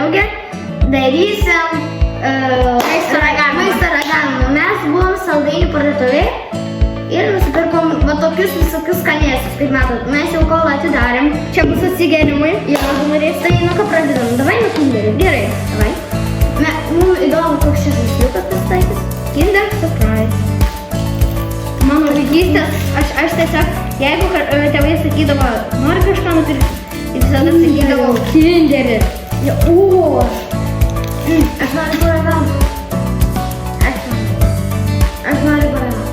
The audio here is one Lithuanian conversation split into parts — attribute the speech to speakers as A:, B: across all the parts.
A: vėlgi darysim maisto ragavimą. Mes buvom saldainių parduotuvėje ir nusipirkom va tokius visokius skanėstus, kaip matot. Mes jau kol atidarėm. Čia bus atsigerimai. Jeigu norės, tai nuo ką pradedam. Davai nuo Kinderio. Gerai, davai. Mums įdomu, koks šis žaisliukas pasitaikys. Kinder Surprise. Mano vaikystės, aš tiesiog, jeigu tėvai sakydavo, nori kažką nupirkti, tai visada sakydavo Kinderį. Aš noriu paragauti. Aš noriu paragauti.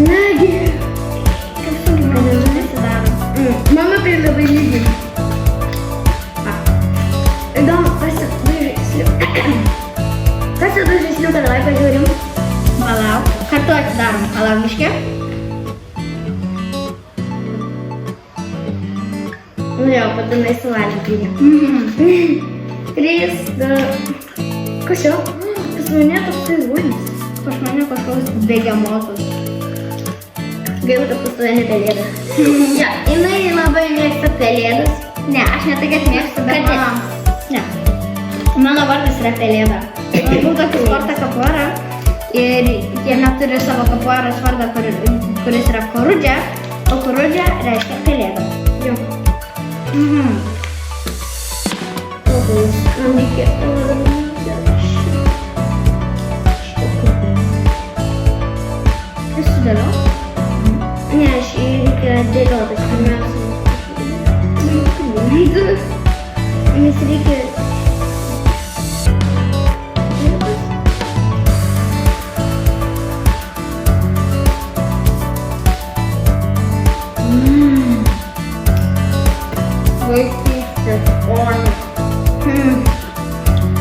A: Nagi. Kaip sunkiai, kad jau nesidaro. Mama tai labai lygiai. Įdomu, kas čia du žaisliuką, davai pažiūrim. Palauk, kartu atidarom. Palauk biškį. Nu jo, patinai suvalgyti. 3, 2... Kas čia? Pas mane toks įvūnis. Pas mane kažkoks begemotas. Gaila, kad pas tave ne pelėdas. Ja, jinai labai mėgsta pelėdas. Ne, aš ne tai, kad mėgstu, bet mano... Ne. Mano vardas yra pelėda. Aš tokį sportą kapuarą ir jame turi savo kapuaros vardą, kuris yra Korudžia, o Korudžia reiškia pelėda. Jo. Aš sudėliau? Ne, aš reikia dėlioti, pirmiausia. Nes reikia... Vaikystės ornas.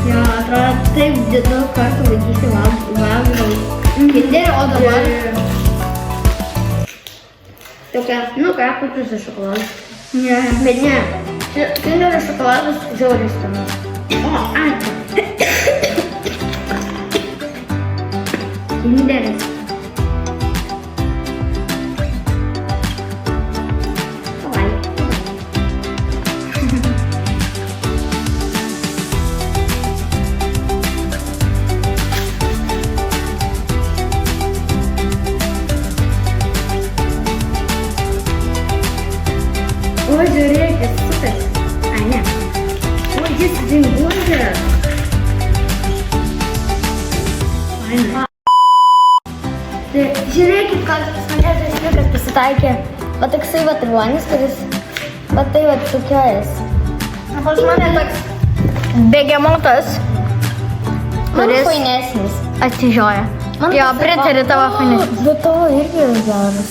A: Jo, atrodo, taip daug kartų vaikystė valgydavau Kinderį, o dabar... Tokia, nu ką, puikus šokoladas. Ne, bet ne. Kinderio šokoladas žiauriai skanus. O, ačiū. Kinderis. O, žiūrėkit, super. Ai, ne. O, jis dinguoja. Faina. Tai žiūrėkit, koks pas mane žaisliukas pasitaikė. Va toksai va ruonis, kuris va tai va sukiojas. Pas mane toks begemotas, kuris fainesnis atsižioja. Jo, pritariu tavo fainesnis. Bet tavo irgi geras.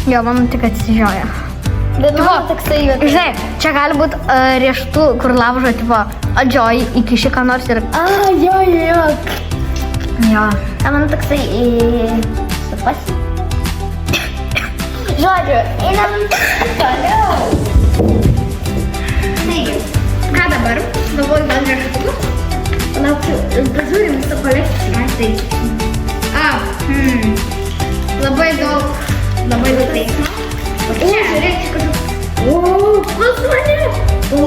A: Jo, man tik atsižioja. Bet man toksai juokai. Žinai, čia gali būti riešutų, kur laužo, tipo, adžioji, įkiši ką nors ir... Jo. Jo. Man toksai supas. Žodžiu, einam toliau. Taigi, ką dabar? Galvoju, gal riešutų? Palaukčiau, pažiūrim visą kolekciją. Labai daug veiksmo. Čia, žiūrėk, kažkaip... O, pas mane! O,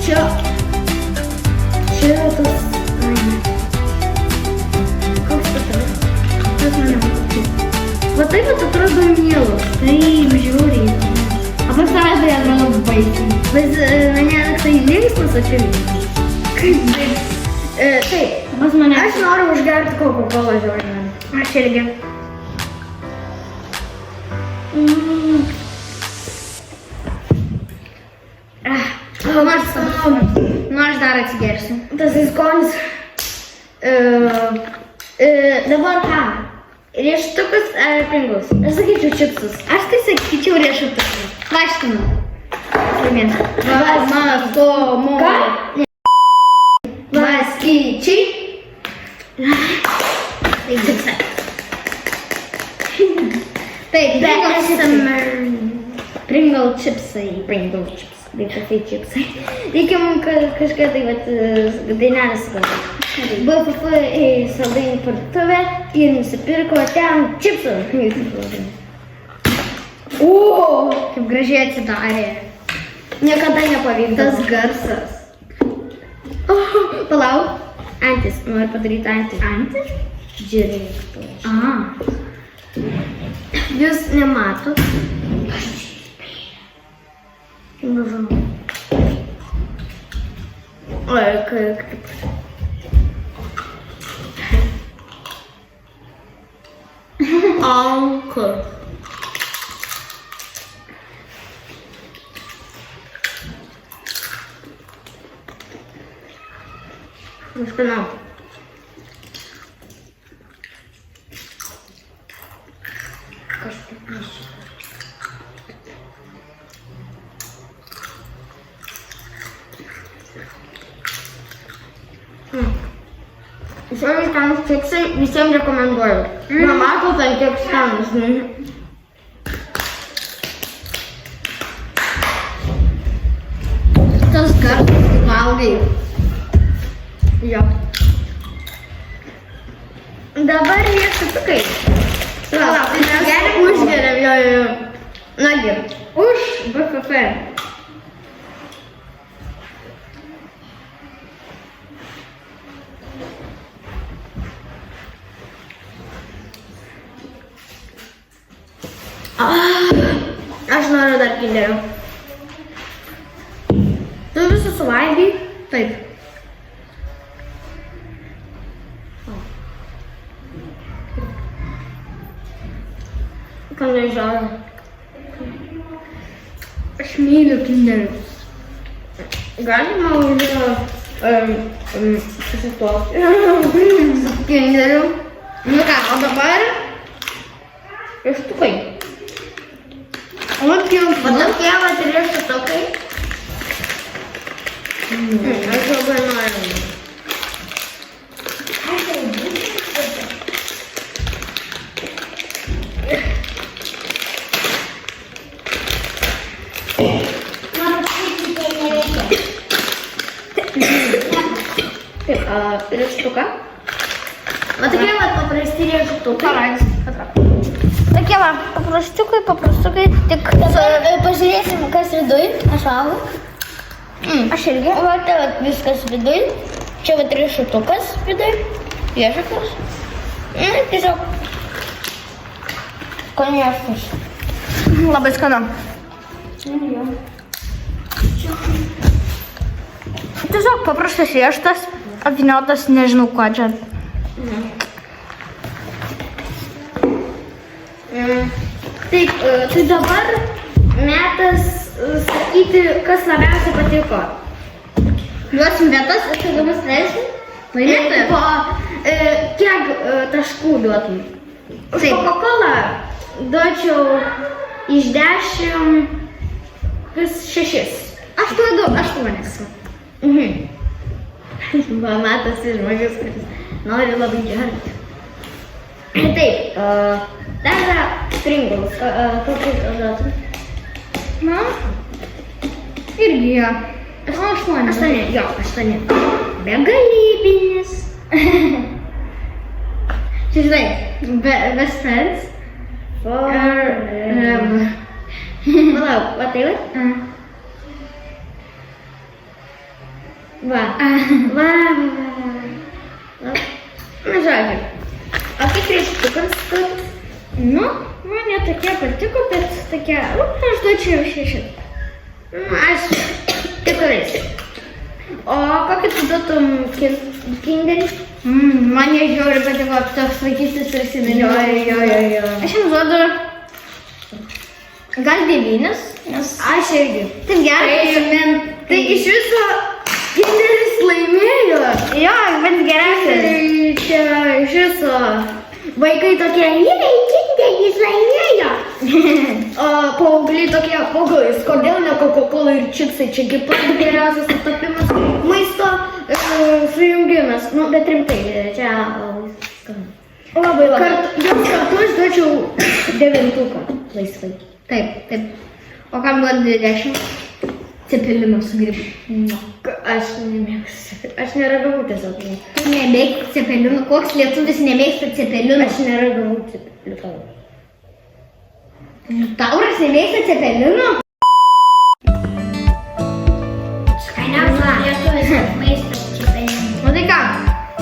A: čia tas... Ai, ne. Koks tas yra? Tas mane patikė. Va taip atrodo mielas. Taip, žiūriai. O pas tavęs tai atrodo baisiai. Pas mane tai linksmas ačiūrėjai. Kaip taip? Taip, pas mane... Aš noriu užgerti Coca-Cola žiūrėjai. Aš irgi. Nu aš dar atsigersiu. Tas skonis. Dabar ką? Riešutukus ar Pringles? Aš sakyčiau čipsus. Aš tai sakyčiau riešutukus. Laškinu. Vaskyčiai. Tai čipsai. Taip, Pringle chipsai. BFF chipsai. Reikia mums kažką tai dainelę sugalvoti. BFF į saldainių parduotuvę ir nusipirko ten čipsų. O, kaip gražiai atsidarė. Niekada nepavykdavo. Tas garsas. Palauk. Antis, noriu padaryti antis. Antis? Žiūrėk. Jūs nematot? Aš nežinau. Oi, kaip. Anka. Neskanu. Kažkaip nesu. Žiūrėjau, ten čipsai visiems rekomenduoju. Nemato, tai tiek skanus. Tas garsas, kaip valgai. Jo. Dabar riešutukai. Palauk, gerim, užgeriam, jo. Nagi, už BFF. Aš noriu dar kinderio. Tu visus suvalgai? Taip. Ką nežinau. Aš myliu kinderius. Galima susituokti su kinderiu. Nu ką, o dabar riešutukai. O tokie vat riešutukai. Aš labai noriu. Taip, riešutuką. O tokie vat paprasti riešutukai. Tokie va, paprastukai, tik pažiūrėsim, kas viduj, aš valgau. Aš irgi. Va, tai va, viskas viduj. Čia va, riešutukas viduj, riešutas. Tiesiog skaniausias. Labai skanu. Tiesiog paprastas riešutas, apvyniotas, nežinau kuo čia. Taip, tai dabar metas sakyti, kas labiausiai patiko. Duosim vietas, aš tai dabar spręsim. Laimėtojas? Kiek taškų duotum? Už Coca-Colą duočiau iš 10 6. Aš duodu 8. Matas žmogus, kuris nori labai gerti. Taip, dar Pringles. Kokį duotum? Na, irgi jo. 8. Jo, 8. Begalybinis. Čia žinai, best friends. Palauk, va tai va? Va. Na, žodžiu. O kaip riešutukams kad? Nu, man jie tokie patiko, bet tokie, aš duočiau 6. Aš 4. O kokį tu duotum kinderį? Man jie žiauriai patiko, toks vaikystės prisiminimas. Jo. Aš jam duodu gal 9, nes aš irgi. Taip gerai. Tai iš viso kinderis laimėjo. Jo, bet geriausias. Čia iš viso vaikai tokie, jei, kinderis laimėjo. O paaugliai tokie, paaugliais, kodėl ne Coca-Cola ir čipsai, čiagi pats geriausias sutapimas, maisto sujungimas. Nu, bet rimtai, čia skanu. Labai. Jos kartu aš duočiau 9 laisvai. Taip. O kam duodi 10? Cepelino su grybu. Aš nemėgstu. Aš neragavau tiesiog. Tu nemėgsti cepelino? Koks lietuvis nemėgsta cepelino? Aš neragavau cepelino. Tauras nemėgsta cepelinų? O tai ką?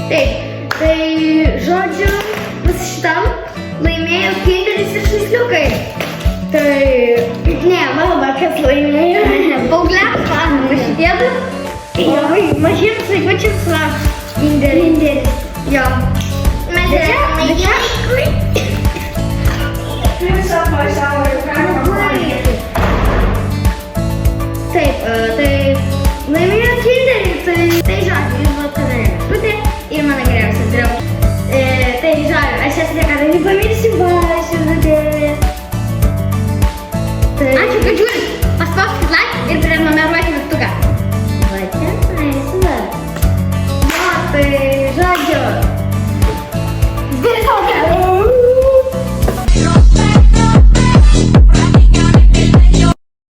A: Taip, tai žodžiu, vis šitam laimėjo kinderis ir žaisliukai. Tai, ne, mano kas laimėjo. Paaugliams manoma šitie du. Mažiems vaikučiams va. Kinderis. Jo. Bet čia,